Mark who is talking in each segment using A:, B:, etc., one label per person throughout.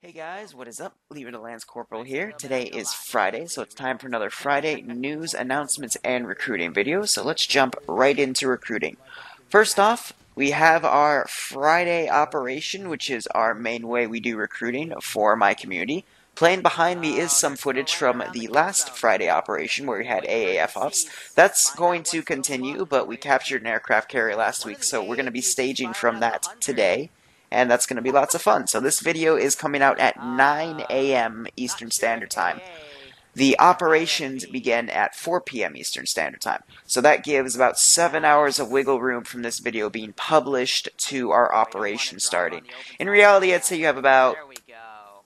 A: Hey guys, what is up? Leaver the Lance Corporal here. Today is Friday, so it's time for another Friday news, announcements, and recruiting video. So let's jump right into recruiting. First off, we have our Friday operation, which is our main way we do recruiting for my community. Playing behind me is some footage from the last Friday operation where we had AAF ops. That's going to continue, but we captured an aircraft carrier last week, so we're going to be staging from that today. And that's going to be lots of fun. So this video is coming out at 9 a.m. Eastern Standard Time. The operations begin at 4 p.m. Eastern Standard Time. So that gives about 7 hours of wiggle room from this video being published to our operation starting. In reality, I'd say you have about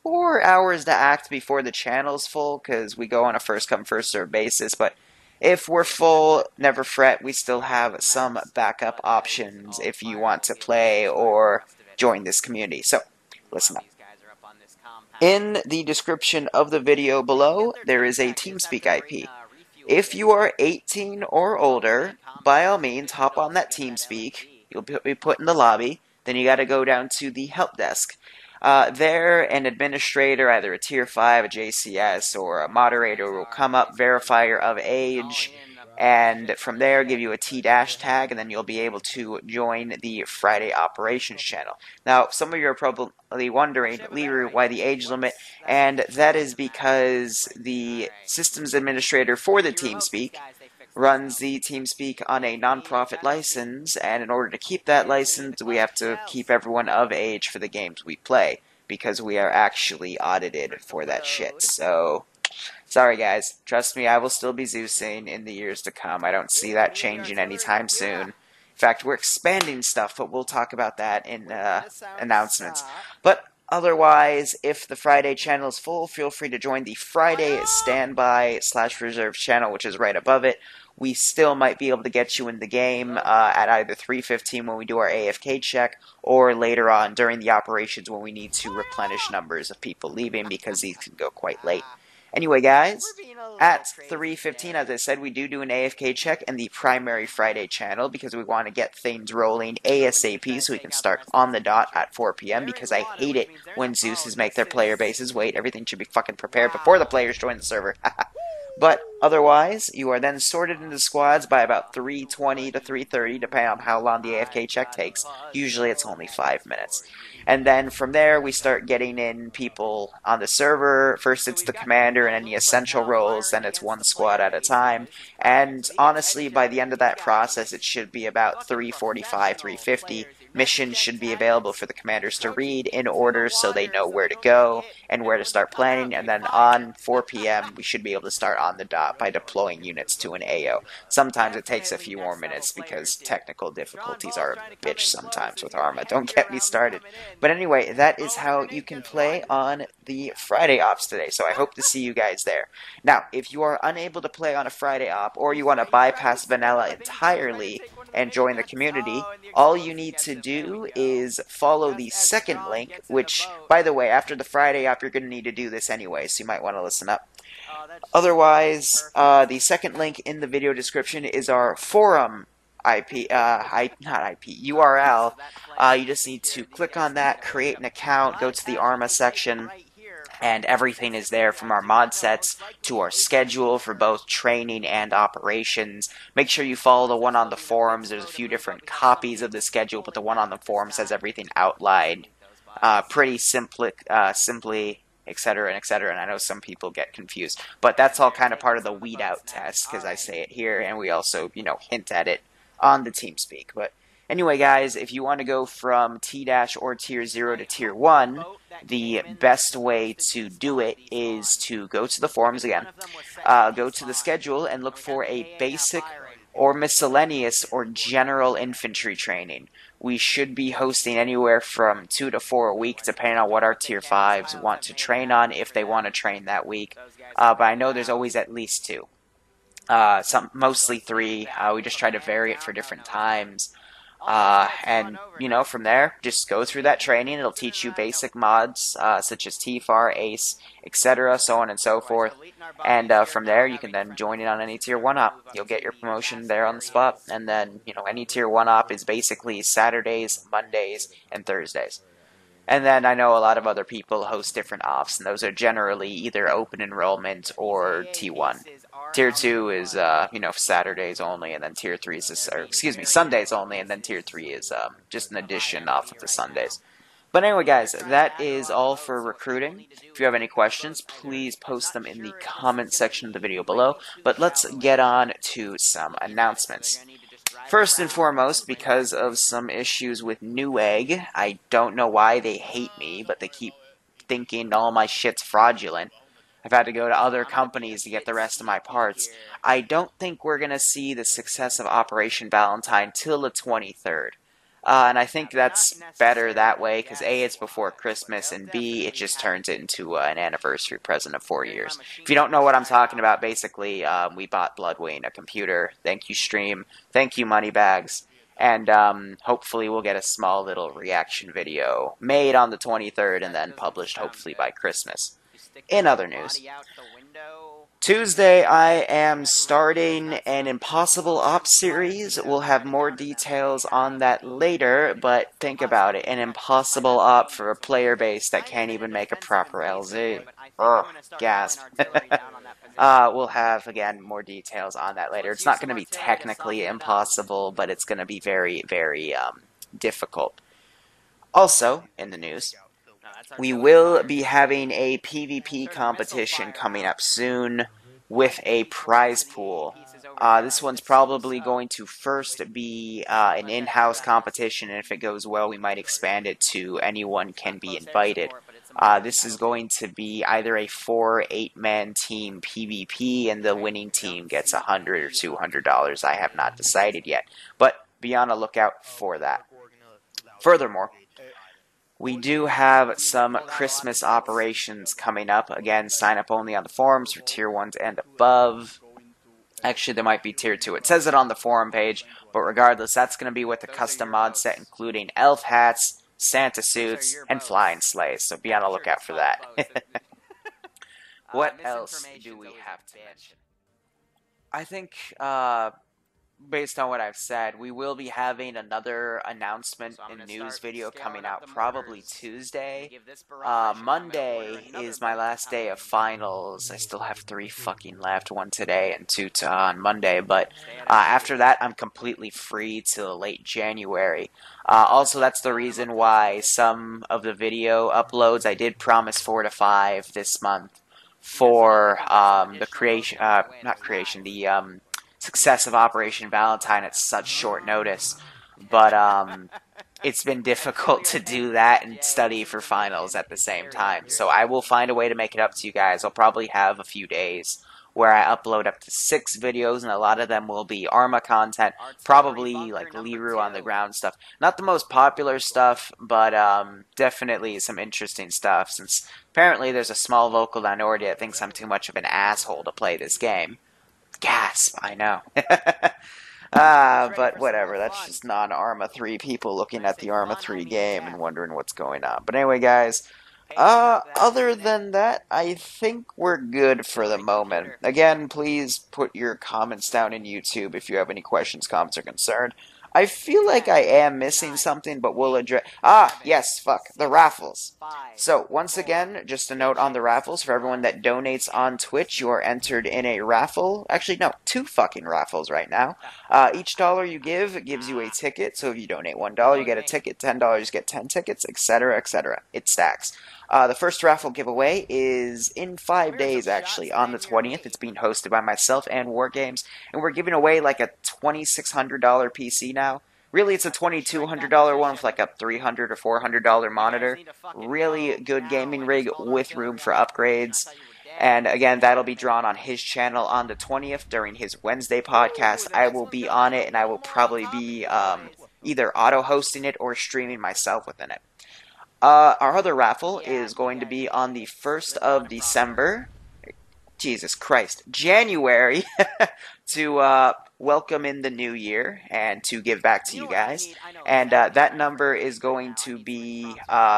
A: 4 hours to act before the channel's full, because we go on a first-come, first-served basis, but if we're full, never fret, we still have some backup options if you want to play or join this community. So, listen up. In the description of the video below, there is a TeamSpeak IP. If you are 18 or older, by all means, hop on that TeamSpeak. You'll be put in the lobby. Then you got to go down to the help desk. There, an administrator, either a Tier 5, a JCS, or a moderator will come up, verifier of age, and from there give you a T-dash tag, and then you'll be able to join the Friday operations channel. Now, some of you are probably wondering, Liru, why the age limit? And that is because the systems administrator for the TeamSpeak runs the TeamSpeak on a non-profit license, and in order to keep that license, we have to keep everyone of age for the games we play, because we are actually audited for that shit. So, sorry guys, trust me, I will still be Zeusing in the years to come. I don't see that changing anytime soon. In fact, we're expanding stuff, but we'll talk about that in announcements. But otherwise, if the Friday channel is full, feel free to join the Friday standby/reserve channel, which is right above it. We still might be able to get you in the game at either 3:15 when we do our AFK check, or later on during the operations when we need to replenish numbers of people leaving, because these can go quite late. Anyway, guys, at 3:15, as I said, we do an AFK check in the primary Friday channel because we want to get things rolling ASAP so we can start on the dot at 4 p.m. because I hate it when Zeus's make their player bases wait. Everything should be fucking prepared before the players join the server. But otherwise, you are then sorted into squads by about 3:20 to 3:30, depending on how long the AFK check takes. Usually it's only 5 minutes. And then from there, we start getting in people on the server. First it's the commander and any essential roles, then it's one squad at a time. And honestly, by the end of that process, it should be about 3:45, 3:50. Missions should be available for the commanders to read in order so they know where to go and where to start planning, and then on 4 p.m. we should be able to start on the dot by deploying units to an AO. Sometimes it takes a few more minutes because technical difficulties are a bitch sometimes with Arma. Don't get me started. But anyway, that is how you can play on the Friday ops today, so I hope to see you guys there. Now, if you are unable to play on a Friday op, or you want to bypass vanilla entirely and join the community, all you need to do is follow the second link, which, by the way, after the Friday op, you're going to need to do this anyway, so you might want to listen up. Otherwise, the second link in the video description is our forum URL. You just need to click on that, create an account, go to the Arma section, and everything is there from our mod sets to our schedule for both training and operations. Make sure you follow the one on the forums. There's a few different copies of the schedule, but the one on the forums has everything outlined pretty simply, etc., and I know some people get confused. But that's all kind of part of the weed out test, because I say it here, and we also, hint at it on the TeamSpeak. But anyway, guys, if you want to go from T- or Tier 0 to Tier 1, the best way to do it is to go to the forums again, go to the schedule, and look for a basic or miscellaneous or general infantry training. We should be hosting anywhere from 2 to 4 a week, depending on what our Tier 5s want to train on, if they want to train that week. But I know there's always at least 2. Mostly 3. We just try to vary it for different times. And, from there, just go through that training. It'll teach you basic mods, such as TFAR, ACE, etc., so on and so forth. And from there, you can then join in on any Tier 1 op. You'll get your promotion there on the spot. And then, any Tier 1 op is basically Saturdays, Mondays, and Thursdays. And then I know a lot of other people host different ops, and those are generally either open enrollment or T1. Tier 2 is, Saturdays only, and then Tier 3 is, or excuse me, Sundays only, and then Tier 3 is just an addition off of the Sundays. But anyway, guys, that is all for recruiting. If you have any questions, please post them in the comment section of the video below. But let's get on to some announcements. First and foremost, because of some issues with Newegg, I don't know why they hate me, but they keep thinking all my shit's fraudulent. I've had to go to other companies to get the rest of my parts. I don't think we're going to see the success of Operation Valentine till the 23rd. And I think that's better that way, because A, it's before Christmas, and B, it just turns it into an anniversary present of 4 years. If you don't know what I'm talking about, basically, we bought Bloodwing, a computer. Thank you, Stream. Thank you, Moneybags. And hopefully we'll get a small little reaction video made on the 23rd and then published hopefully by Christmas. In other news, Tuesday, I am starting an Impossible Ops series. We'll have more details on that later, but think about it. An Impossible Op for a player base that can't even make a proper LZ. Ugh, gasp. We'll have, again, more details on that later. It's not going to be technically impossible, but it's going to be very, very difficult. Also, in the news, we will be having a PvP competition coming up soon with a prize pool. This one's probably going to first be an in-house competition, and if it goes well, we might expand it to anyone can be invited. This is going to be either a 4 or 8-man team PvP, and the winning team gets $100 or $200. I have not decided yet, but be on the lookout for that. Furthermore, we do have some Christmas operations coming up. Again, sign up only on the forums for Tier 1s and above. Actually, there might be Tier 2. It says it on the forum page, but regardless, that's going to be with the custom mod set, including elf hats, Santa suits, and flying sleighs, so be on the lookout for that. What else do we have to mention? I think, based on what I've said, we will be having another announcement and news video coming out probably Tuesday. Monday is my last day of finals. I still have 3 fucking left, 1 today and 2 on Monday, but after that I'm completely free till late January. Also, that's the reason why some of the video uploads, I did promise 4 to 5 this month for the success of Operation Valentine at such short notice, but it's been difficult to do that and study for finals at the same time. So I will find a way to make it up to you guys. I'll probably have a few days where I upload up to 6 videos, and a lot of them will be Arma content, probably like Liru on the ground stuff. Not the most popular stuff, but definitely some interesting stuff, since apparently there's a small vocal minority that thinks I'm too much of an asshole to play this game. Gasp, I know. But whatever, that's just non-Arma 3 people looking at the Arma 3 game and wondering what's going on. But anyway, guys, other than that, I think we're good for the moment. Again, please put your comments down in YouTube if you have any questions, comments, or concerns. I feel like I am missing something, but we'll address... yes, the raffles. So, once again, just a note on the raffles. For everyone that donates on Twitch, you are entered in a raffle. Actually, no, 2 fucking raffles right now. Each dollar you give gives you a ticket. So if you donate $1, you get a ticket. $10, you get 10 tickets, etc., etc. It stacks. The first raffle giveaway is in 5 days, actually, on the 20th. It's being hosted by myself and Wargames, and we're giving away like a $2,600 PC now. Really, it's a $2,200 one with like a $300 or $400 monitor. Really good gaming rig with room for upgrades. And again, that'll be drawn on his channel on the 20th during his Wednesday podcast. I will be on it, and I will probably be either auto-hosting it or streaming myself within it. Our other raffle is going to be on the 1st of December. Jesus Christ. January. To welcome in the new year and to give back to you guys. And that number is going to be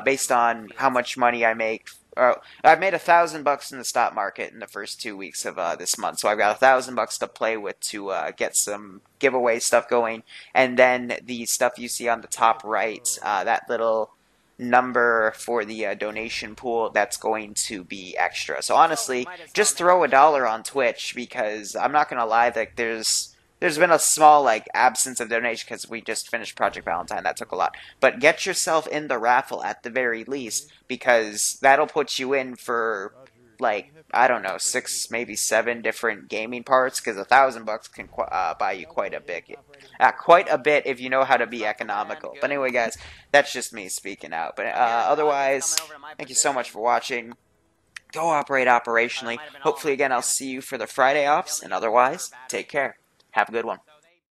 A: based on how much money I make. I've made $1,000 in the stock market in the first 2 weeks of this month, so I've got $1,000 to play with to get some giveaway stuff going. And then the stuff you see on the top right, that little number for the donation pool that's going to be extra. So honestly, just throw $1 on Twitch, because I'm not gonna lie, like there's been a small like absence of donation because we just finished Project Valentine. That took a lot. But get yourself in the raffle at the very least, because that'll put you in for like, I don't know, 6, maybe 7 different gaming parts, because $1,000 can buy you quite a bit if you know how to be economical. But anyway, guys, that's just me speaking out. But otherwise, thank you so much for watching. Go operate operationally. Hopefully, again, I'll see you for the Friday ops, and otherwise, take care. Have a good one.